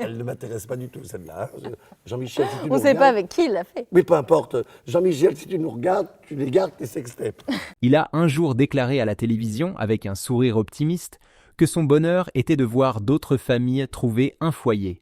Elle ne m'intéresse pas du tout, celle-là. Hein. Jean-Michel, si tu On nous ne sait pas regardes... avec qui il l'a fait. Mais peu importe. Jean-Michel, si tu nous regardes, tu les gardes, tes sextapes. Il a un jour déclaré à la télévision, avec un sourire optimiste, que son bonheur était de voir d'autres familles trouver un foyer.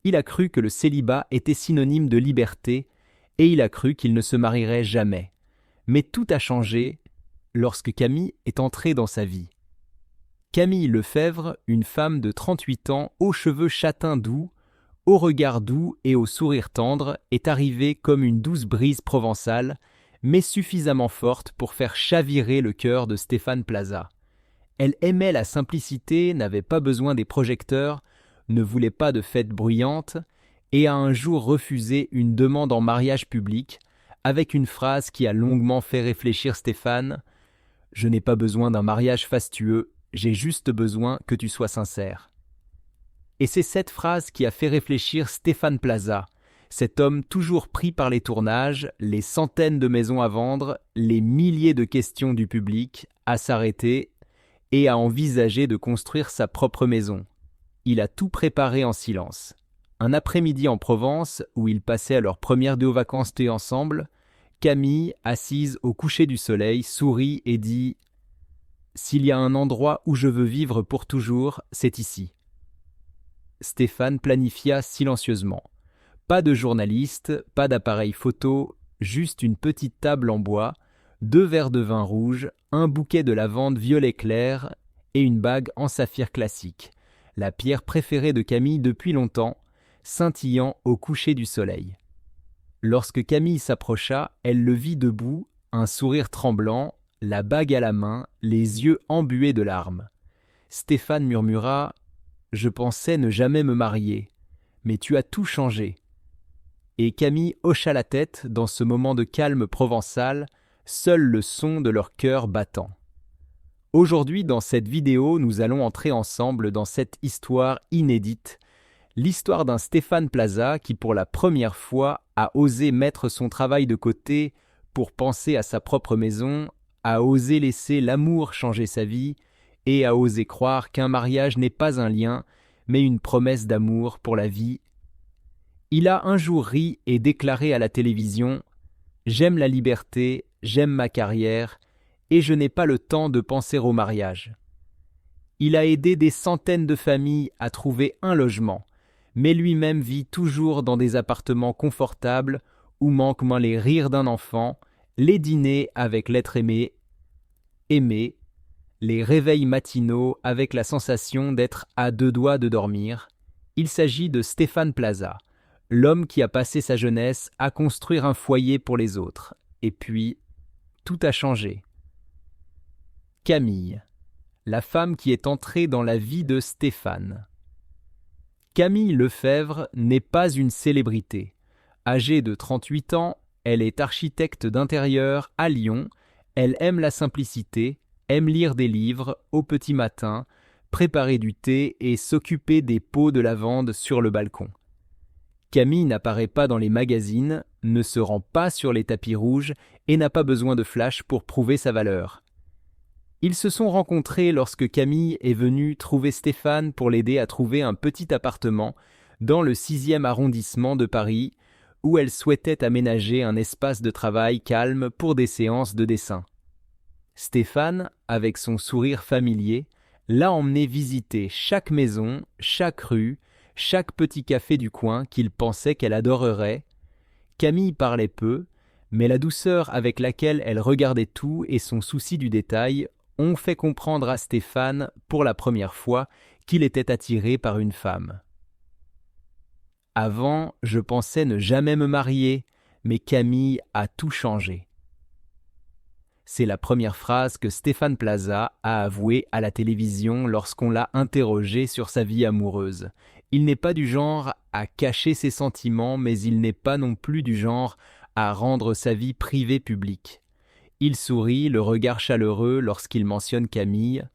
Il a cru que le célibat était synonyme de liberté, et il a cru qu'il ne se marierait jamais. Mais tout a changé lorsque Camille est entrée dans sa vie. Camille Lefèvre, une femme de 38 ans, aux cheveux châtains doux, au regard doux et au sourire tendre, est arrivée comme une douce brise provençale, mais suffisamment forte pour faire chavirer le cœur de Stéphane Plaza. Elle aimait la simplicité, n'avait pas besoin des projecteurs, ne voulait pas de fêtes bruyantes, et a un jour refusé une demande en mariage public, avec une phrase qui a longuement fait réfléchir Stéphane: « Je n'ai pas besoin d'un mariage fastueux, j'ai juste besoin que tu sois sincère. » Et c'est cette phrase qui a fait réfléchir Stéphane Plaza, cet homme toujours pris par les tournages, les centaines de maisons à vendre, les milliers de questions du public, à s'arrêter et à envisager de construire sa propre maison. Il a tout préparé en silence. Un après-midi en Provence, où ils passaient leurs premières 2 vacances ensemble, Camille, assise au coucher du soleil, sourit et dit: « S'il y a un endroit où je veux vivre pour toujours, c'est ici. » Stéphane planifia silencieusement. Pas de journaliste, pas d'appareil photo, juste une petite table en bois, 2 verres de vin rouge, un bouquet de lavande violet clair et une bague en saphir classique, la pierre préférée de Camille depuis longtemps, scintillant au coucher du soleil. Lorsque Camille s'approcha, elle le vit debout, un sourire tremblant, la bague à la main, les yeux embués de larmes. Stéphane murmura: « Je pensais ne jamais me marier, mais tu as tout changé. » Et Camille hocha la tête dans ce moment de calme provençal, seul le son de leur cœur battant. Aujourd'hui, dans cette vidéo, nous allons entrer ensemble dans cette histoire inédite, l'histoire d'un Stéphane Plaza qui, pour la première fois, a osé mettre son travail de côté pour penser à sa propre maison, a osé laisser l'amour changer sa vie et a osé croire qu'un mariage n'est pas un lien, mais une promesse d'amour pour la vie. Il a un jour ri et déclaré à la télévision: « J'aime la liberté, j'aime ma carrière, et je n'ai pas le temps de penser au mariage. » Il a aidé des centaines de familles à trouver un logement, mais lui-même vit toujours dans des appartements confortables où manquent moins les rires d'un enfant, les dîners avec l'être aimé, les réveils matinaux avec la sensation d'être à 2 doigts de dormir. Il s'agit de Stéphane Plaza, l'homme qui a passé sa jeunesse à construire un foyer pour les autres. Et puis, tout a changé. Camille, la femme qui est entrée dans la vie de Stéphane. Camille Lefèvre n'est pas une célébrité. Âgée de 38 ans, elle est architecte d'intérieur à Lyon, elle aime la simplicité, aime lire des livres au petit matin, préparer du thé et s'occuper des pots de lavande sur le balcon. Camille n'apparaît pas dans les magazines, ne se rend pas sur les tapis rouges et n'a pas besoin de flash pour prouver sa valeur. Ils se sont rencontrés lorsque Camille est venue trouver Stéphane pour l'aider à trouver un petit appartement dans le 6e arrondissement de Paris, où elle souhaitait aménager un espace de travail calme pour des séances de dessin. Stéphane, avec son sourire familier, l'a emmené visiter chaque maison, chaque rue, chaque petit café du coin qu'il pensait qu'elle adorerait. Camille parlait peu, mais la douceur avec laquelle elle regardait tout et son souci du détail ont fait comprendre à Stéphane, pour la première fois, qu'il était attiré par une femme. « Avant, je pensais ne jamais me marier, mais Camille a tout changé. » C'est la première phrase que Stéphane Plaza a avouée à la télévision lorsqu'on l'a interrogé sur sa vie amoureuse. Il n'est pas du genre à cacher ses sentiments, mais il n'est pas non plus du genre à rendre sa vie privée publique. Il sourit, le regard chaleureux, lorsqu'il mentionne Camille.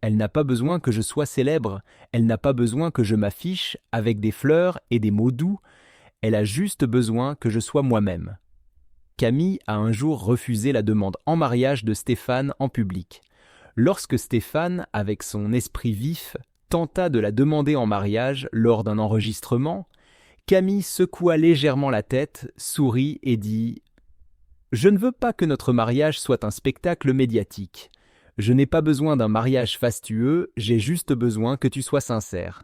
Elle n'a pas besoin que je sois célèbre, elle n'a pas besoin que je m'affiche avec des fleurs et des mots doux, elle a juste besoin que je sois moi-même. Camille a un jour refusé la demande en mariage de Stéphane en public. Lorsque Stéphane, avec son esprit vif, tenta de la demander en mariage lors d'un enregistrement, Camille secoua légèrement la tête, sourit et dit « Je ne veux pas que notre mariage soit un spectacle médiatique. Je n'ai pas besoin d'un mariage fastueux, j'ai juste besoin que tu sois sincère. »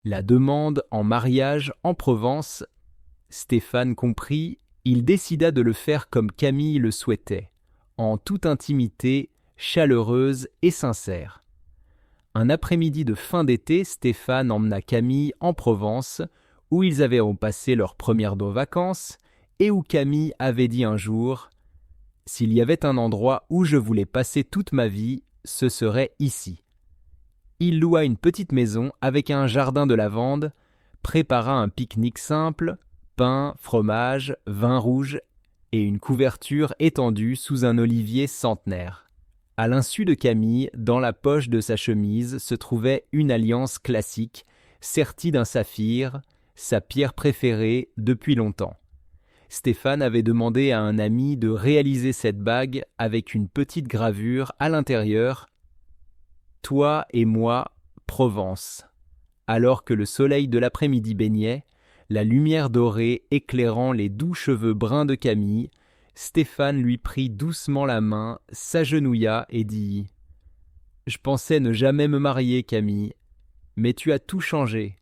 La demande en mariage en Provence, Stéphane comprit, il décida de le faire comme Camille le souhaitait, en toute intimité, chaleureuse et sincère. Un après-midi de fin d'été, Stéphane emmena Camille en Provence, où ils avaient passé leurs premières vacances, et où Camille avait dit un jour « S'il y avait un endroit où je voulais passer toute ma vie, ce serait ici. » Il loua une petite maison avec un jardin de lavande, prépara un pique-nique simple, pain, fromage, vin rouge et une couverture étendue sous un olivier centenaire. À l'insu de Camille, dans la poche de sa chemise se trouvait une alliance classique, sertie d'un saphir, sa pierre préférée depuis longtemps. Stéphane avait demandé à un ami de réaliser cette bague avec une petite gravure à l'intérieur « Toi et moi, Provence ». Alors que le soleil de l'après-midi baignait, la lumière dorée éclairant les doux cheveux bruns de Camille, Stéphane lui prit doucement la main, s'agenouilla et dit « Je pensais ne jamais me marier, Camille, mais tu as tout changé. »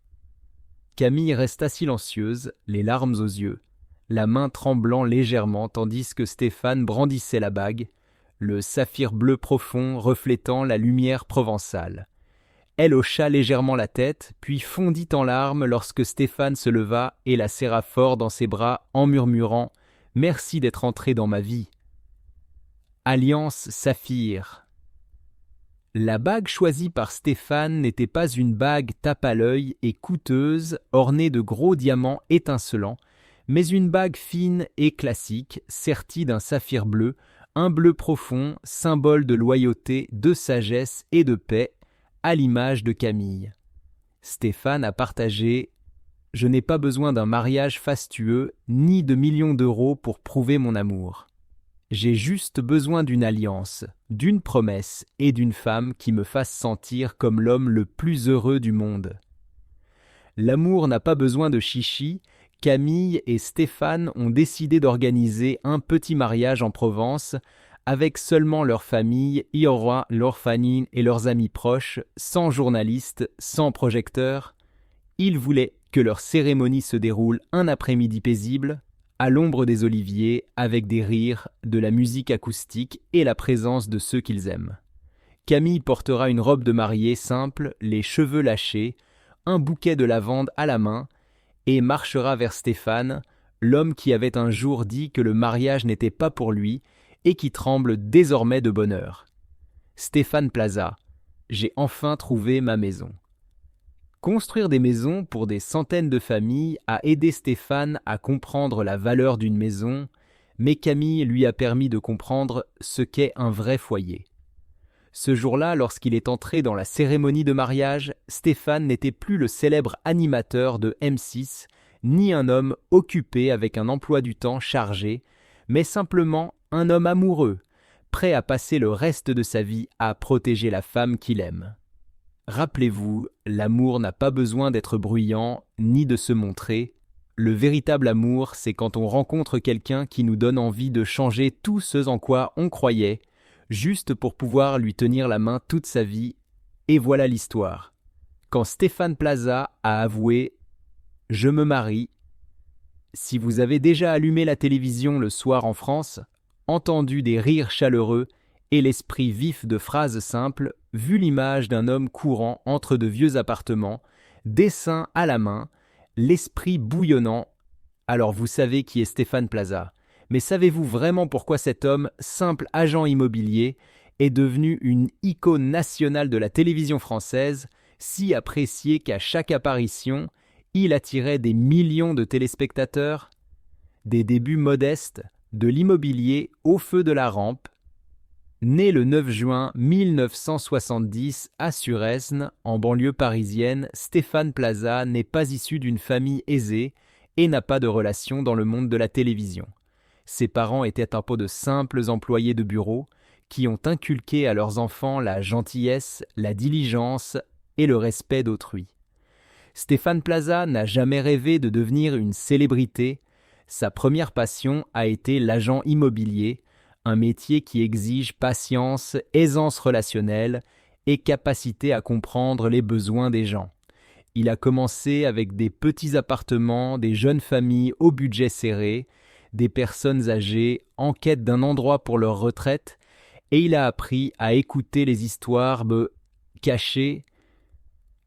Camille resta silencieuse, les larmes aux yeux, la main tremblant légèrement tandis que Stéphane brandissait la bague, le saphir bleu profond reflétant la lumière provençale. Elle hocha légèrement la tête, puis fondit en larmes lorsque Stéphane se leva et la serra fort dans ses bras en murmurant « Merci d'être entré dans ma vie. » Alliance saphir. La bague choisie par Stéphane n'était pas une bague tape à l'œil et coûteuse, ornée de gros diamants étincelants, mais une bague fine et classique, sertie d'un saphir bleu, un bleu profond, symbole de loyauté, de sagesse et de paix, à l'image de Camille. Stéphane a partagé « Je n'ai pas besoin d'un mariage fastueux, ni de millions d'euros pour prouver mon amour. J'ai juste besoin d'une alliance, d'une promesse et d'une femme qui me fasse sentir comme l'homme le plus heureux du monde. » L'amour n'a pas besoin de chichi. Camille et Stéphane ont décidé d'organiser un petit mariage en Provence avec seulement leur famille, Iorwa, leur famille et leurs amis proches, sans journalistes, sans projecteurs. Ils voulaient que leur cérémonie se déroule un après-midi paisible, à l'ombre des oliviers, avec des rires, de la musique acoustique et la présence de ceux qu'ils aiment. Camille portera une robe de mariée simple, les cheveux lâchés, un bouquet de lavande à la main, et marchera vers Stéphane, l'homme qui avait un jour dit que le mariage n'était pas pour lui et qui tremble désormais de bonheur. Stéphane Plaza, j'ai enfin trouvé ma maison. Construire des maisons pour des centaines de familles a aidé Stéphane à comprendre la valeur d'une maison, mais Camille lui a permis de comprendre ce qu'est un vrai foyer. Ce jour-là, lorsqu'il est entré dans la cérémonie de mariage, Stéphane n'était plus le célèbre animateur de M6, ni un homme occupé avec un emploi du temps chargé, mais simplement un homme amoureux, prêt à passer le reste de sa vie à protéger la femme qu'il aime. Rappelez-vous, l'amour n'a pas besoin d'être bruyant, ni de se montrer. Le véritable amour, c'est quand on rencontre quelqu'un qui nous donne envie de changer tout ce en quoi on croyait, juste pour pouvoir lui tenir la main toute sa vie. Et voilà l'histoire. Quand Stéphane Plaza a avoué « Je me marie », si vous avez déjà allumé la télévision le soir en France, entendu des rires chaleureux et l'esprit vif de phrases simples, vu l'image d'un homme courant entre de vieux appartements, dessin à la main, l'esprit bouillonnant, alors vous savez qui est Stéphane Plaza. Mais savez-vous vraiment pourquoi cet homme, simple agent immobilier, est devenu une icône nationale de la télévision française, si apprécié qu'à chaque apparition, il attirait des millions de téléspectateurs? Des débuts modestes, de l'immobilier au feu de la rampe. Né le 9 juin 1970 à Suresnes, en banlieue parisienne, Stéphane Plaza n'est pas issu d'une famille aisée et n'a pas de relation dans le monde de la télévision. Ses parents étaient un peu de simples employés de bureau qui ont inculqué à leurs enfants la gentillesse, la diligence et le respect d'autrui. Stéphane Plaza n'a jamais rêvé de devenir une célébrité. Sa première passion a été l'agent immobilier, un métier qui exige patience, aisance relationnelle et capacité à comprendre les besoins des gens. Il a commencé avec des petits appartements, des jeunes familles au budget serré, des personnes âgées en quête d'un endroit pour leur retraite, et il a appris à écouter les histoires cachées.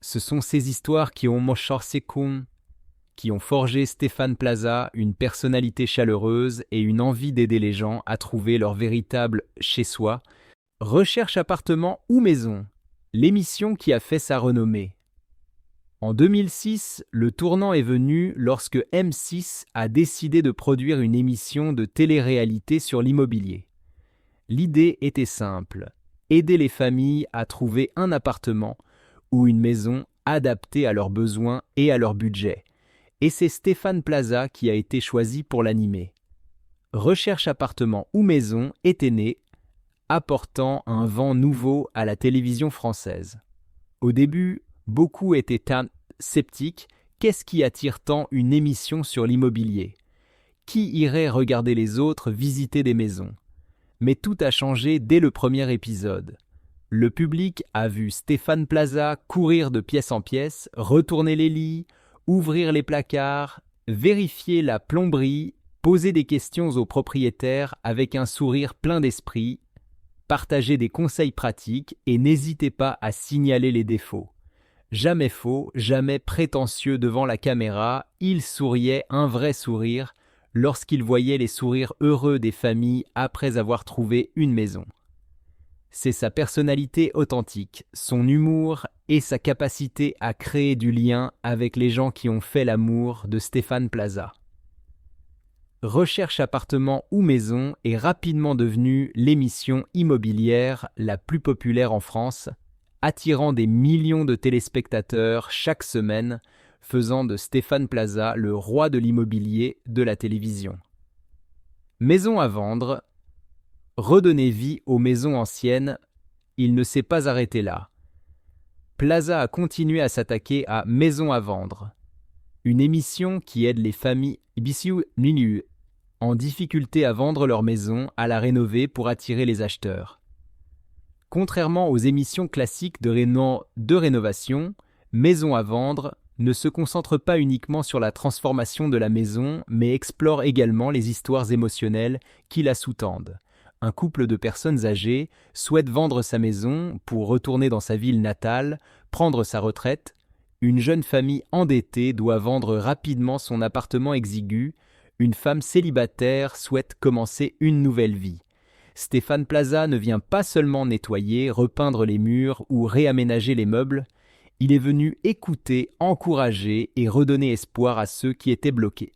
Ce sont ces histoires qui ont qui ont forgé Stéphane Plaza une personnalité chaleureuse et une envie d'aider les gens à trouver leur véritable chez-soi. Recherche appartement ou maison, l'émission qui a fait sa renommée. En 2006, le tournant est venu lorsque M6 a décidé de produire une émission de télé-réalité sur l'immobilier. L'idée était simple, aider les familles à trouver un appartement ou une maison adaptée à leurs besoins et à leur budget. Et c'est Stéphane Plaza qui a été choisi pour l'animer. Recherche appartement ou maison était né, apportant un vent nouveau à la télévision française. Au début, beaucoup étaient sceptiques. Qu'est-ce qui attire tant une émission sur l'immobilier? Qui irait regarder les autres visiter des maisons? Mais tout a changé dès le premier épisode. Le public a vu Stéphane Plaza courir de pièce en pièce, retourner les lits, ouvrir les placards, vérifier la plomberie, poser des questions aux propriétaires avec un sourire plein d'esprit, partager des conseils pratiques et n'hésitez pas à signaler les défauts. Jamais faux, jamais prétentieux devant la caméra, il souriait un vrai sourire lorsqu'il voyait les sourires heureux des familles après avoir trouvé une maison. C'est sa personnalité authentique, son humour et sa capacité à créer du lien avec les gens qui ont fait l'amour de Stéphane Plaza. Recherche appartement ou maison est rapidement devenue l'émission immobilière la plus populaire en France, attirant des millions de téléspectateurs chaque semaine, faisant de Stéphane Plaza le roi de l'immobilier de la télévision. Maison à vendre. Redonner vie aux maisons anciennes, il ne s'est pas arrêté là. Plaza a continué à s'attaquer à Maison à vendre, une émission qui aide les familles en difficulté à vendre leur maison, à la rénover pour attirer les acheteurs. Contrairement aux émissions classiques de rénovation, Maison à vendre ne se concentre pas uniquement sur la transformation de la maison, mais explore également les histoires émotionnelles qui la sous-tendent. Un couple de personnes âgées souhaite vendre sa maison pour retourner dans sa ville natale, prendre sa retraite. Une jeune famille endettée doit vendre rapidement son appartement exigu. Une femme célibataire souhaite commencer une nouvelle vie. Stéphane Plaza ne vient pas seulement nettoyer, repeindre les murs ou réaménager les meubles. Il est venu écouter, encourager et redonner espoir à ceux qui étaient bloqués.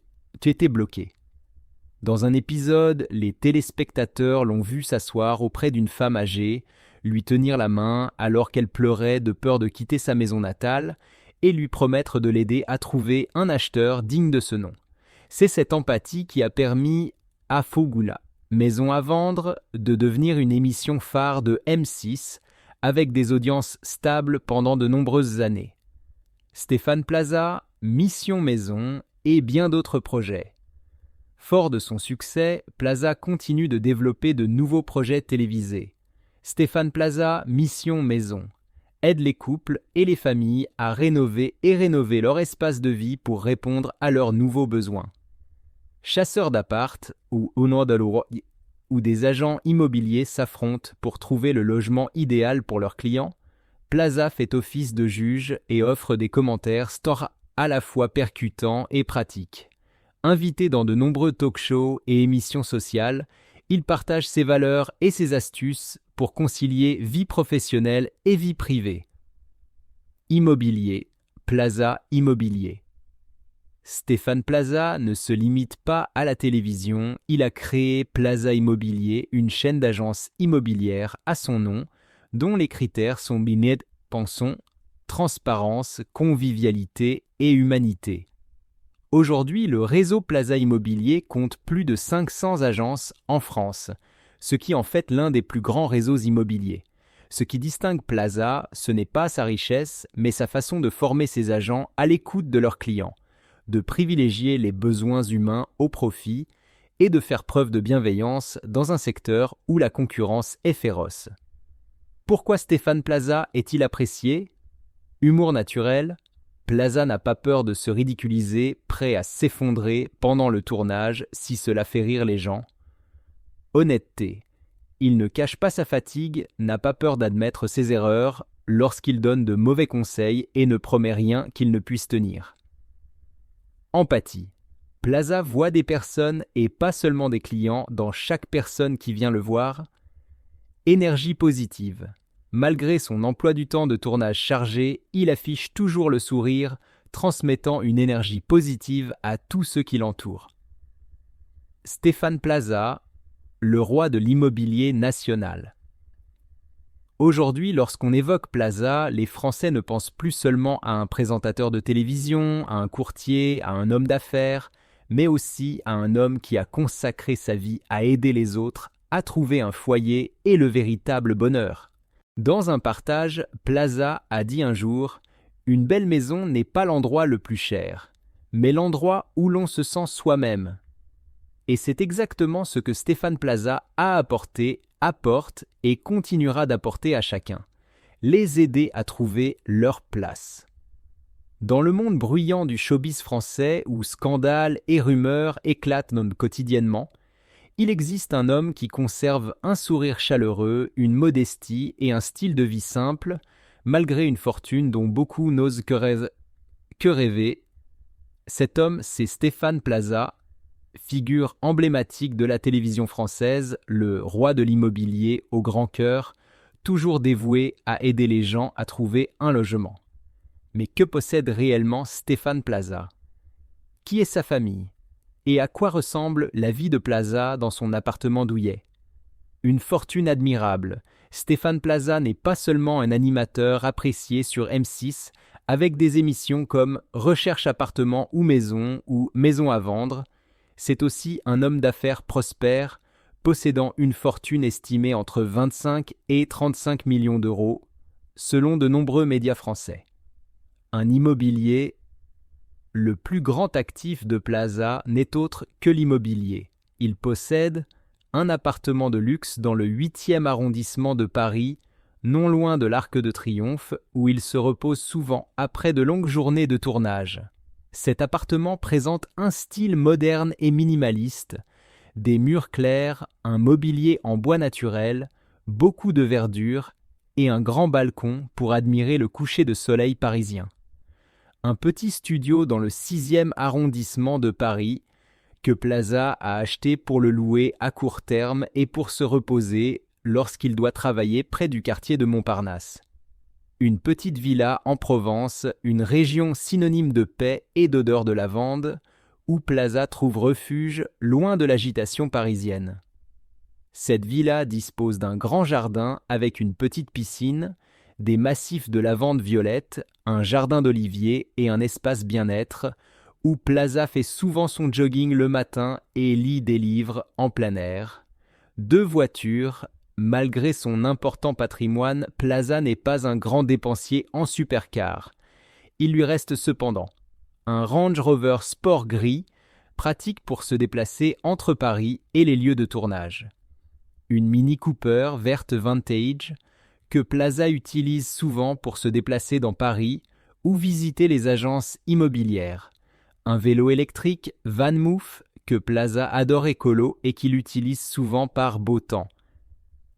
Dans un épisode, les téléspectateurs l'ont vu s'asseoir auprès d'une femme âgée, lui tenir la main alors qu'elle pleurait de peur de quitter sa maison natale et lui promettre de l'aider à trouver un acheteur digne de ce nom. C'est cette empathie qui a permis à Fogula, Maison à vendre, de devenir une émission phare de M6 avec des audiences stables pendant de nombreuses années. Stéphane Plaza, Mission Maison et bien d'autres projets. Fort de son succès, Plaza continue de développer de nouveaux projets télévisés. Stéphane Plaza, Mission Maison, aide les couples et les familles à rénover leur espace de vie pour répondre à leurs nouveaux besoins. Chasseurs d'appart où des agents immobiliers s'affrontent pour trouver le logement idéal pour leurs clients, Plaza fait office de juge et offre des commentaires à la fois percutants et pratiques. Invité dans de nombreux talk-shows et émissions sociales, il partage ses valeurs et ses astuces pour concilier vie professionnelle et vie privée. Immobilier, Plaza Immobilier. Stéphane Plaza ne se limite pas à la télévision, il a créé Plaza Immobilier, une chaîne d'agences immobilières à son nom, dont les critères sont transparence, convivialité et humanité. Aujourd'hui, le réseau Plaza Immobilier compte plus de 500 agences en France, ce qui en fait l'un des plus grands réseaux immobiliers. Ce qui distingue Plaza, ce n'est pas sa richesse, mais sa façon de former ses agents à l'écoute de leurs clients, de privilégier les besoins humains au profit et de faire preuve de bienveillance dans un secteur où la concurrence est féroce. Pourquoi Stéphane Plaza est-il apprécié? Humour naturel, Plaza n'a pas peur de se ridiculiser, prêt à s'effondrer pendant le tournage si cela fait rire les gens. Honnêteté, il ne cache pas sa fatigue, n'a pas peur d'admettre ses erreurs lorsqu'il donne de mauvais conseils et ne promet rien qu'il ne puisse tenir. Empathie, Plaza voit des personnes et pas seulement des clients dans chaque personne qui vient le voir. Énergie positive. Malgré son emploi du temps de tournage chargé, il affiche toujours le sourire, transmettant une énergie positive à tous ceux qui l'entourent. Stéphane Plaza, le roi de l'immobilier national. Aujourd'hui, lorsqu'on évoque Plaza, les Français ne pensent plus seulement à un présentateur de télévision, à un courtier, à un homme d'affaires, mais aussi à un homme qui a consacré sa vie à aider les autres, à trouver un foyer et le véritable bonheur. Dans un partage, Plaza a dit un jour « Une belle maison n'est pas l'endroit le plus cher, mais l'endroit où l'on se sent soi-même. » Et c'est exactement ce que Stéphane Plaza a apporté, apporte et continuera d'apporter à chacun. Les aider à trouver leur place. Dans le monde bruyant du showbiz français où scandales et rumeurs éclatent quotidiennement, il existe un homme qui conserve un sourire chaleureux, une modestie et un style de vie simple, malgré une fortune dont beaucoup n'osent que rêver. Cet homme, c'est Stéphane Plaza, figure emblématique de la télévision française, le roi de l'immobilier au grand cœur, toujours dévoué à aider les gens à trouver un logement. Mais que possède réellement Stéphane Plaza? Qui est sa famille? Et à quoi ressemble la vie de Plaza dans son appartement douillet? Une fortune admirable. Stéphane Plaza n'est pas seulement un animateur apprécié sur M6 avec des émissions comme Recherche appartement ou Maison à vendre. C'est aussi un homme d'affaires prospère, possédant une fortune estimée entre 25 et 35 millions d'euros, selon de nombreux médias français. Un immobilier. Le plus grand actif de Plaza n'est autre que l'immobilier. Il possède un appartement de luxe dans le 8e arrondissement de Paris, non loin de l'Arc de Triomphe, où il se repose souvent après de longues journées de tournage. Cet appartement présente un style moderne et minimaliste, des murs clairs, un mobilier en bois naturel, beaucoup de verdure et un grand balcon pour admirer le coucher de soleil parisien. Un petit studio dans le 6e arrondissement de Paris que Plaza a acheté pour le louer à court terme et pour se reposer lorsqu'il doit travailler près du quartier de Montparnasse. Une petite villa en Provence, une région synonyme de paix et d'odeur de lavande, où Plaza trouve refuge loin de l'agitation parisienne. Cette villa dispose d'un grand jardin avec une petite piscine, des massifs de lavande violette, un jardin d'oliviers et un espace bien-être, où Plaza fait souvent son jogging le matin et lit des livres en plein air. 2 voitures. Malgré son important patrimoine, Plaza n'est pas un grand dépensier en supercar. Il lui reste cependant un Range Rover Sport gris, pratique pour se déplacer entre Paris et les lieux de tournage. Une Mini Cooper verte vintage, que Plaza utilise souvent pour se déplacer dans Paris ou visiter les agences immobilières. Un vélo électrique VanMoof que Plaza adore écolo et qu'il utilise souvent par beau temps.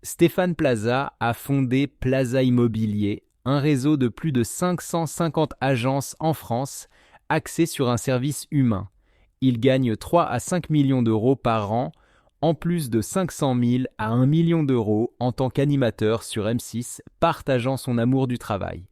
Stéphane Plaza a fondé Plaza Immobilier, un réseau de plus de 550 agences en France axé sur un service humain. Il gagne 3 à 5 millions d'euros par an, en plus de 500 000 à 1 million d'euros en tant qu'animateur sur M6, partageant son amour du travail.